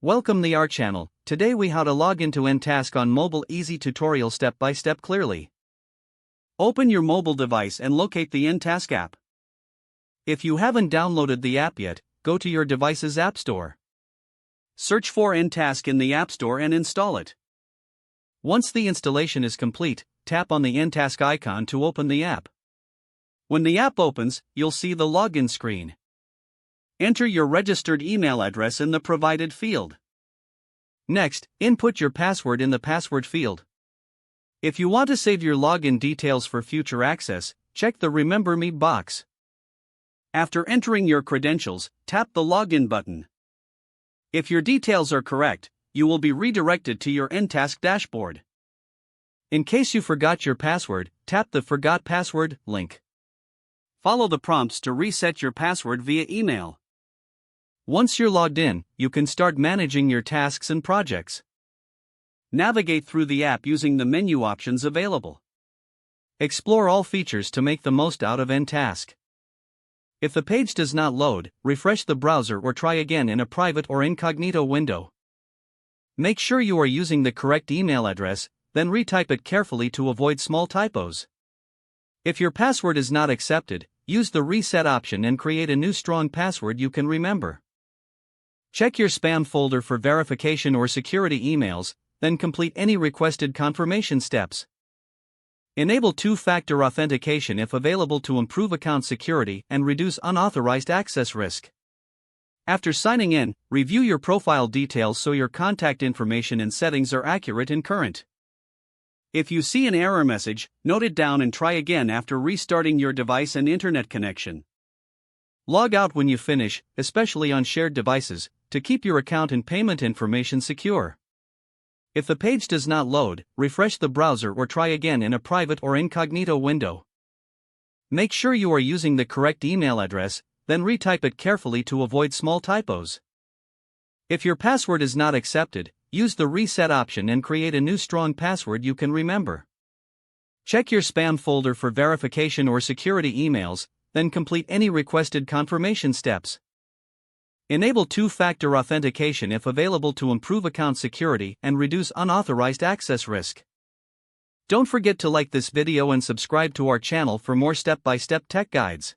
Welcome to our channel. Today we how to log into nTask on mobile, easy tutorial step by step clearly. Open your mobile device and locate the nTask app. If you haven't downloaded the app yet, go to your device's app store. Search for nTask in the app store and install it. Once the installation is complete, tap on the nTask icon to open the app. When the app opens, you'll see the login screen. Enter your registered email address in the provided field. Next, input your password in the password field. If you want to save your login details for future access, check the Remember Me box. After entering your credentials, tap the Login button. If your details are correct, you will be redirected to your nTask dashboard. In case you forgot your password, tap the Forgot Password link. Follow the prompts to reset your password via email. Once you're logged in, you can start managing your tasks and projects. Navigate through the app using the menu options available. Explore all features to make the most out of nTask. If the page does not load, refresh the browser or try again in a private or incognito window. Make sure you are using the correct email address, then retype it carefully to avoid small typos. If your password is not accepted, use the reset option and create a new strong password you can remember. Check your spam folder for verification or security emails, then complete any requested confirmation steps. Enable two-factor authentication if available to improve account security and reduce unauthorized access risk. After signing in, review your profile details so your contact information and settings are accurate and current. If you see an error message, note it down and try again after restarting your device and internet connection. Log out when you finish, especially on shared devices, to keep your account and payment information secure. If the page does not load, refresh the browser or try again in a private or incognito window. Make sure you are using the correct email address, then retype it carefully to avoid small typos. If your password is not accepted, use the reset option and create a new strong password you can remember. Check your spam folder for verification or security emails, then complete any requested confirmation steps. Enable two-factor authentication if available to improve account security and reduce unauthorized access risk. Don't forget to like this video and subscribe to our channel for more step-by-step tech guides.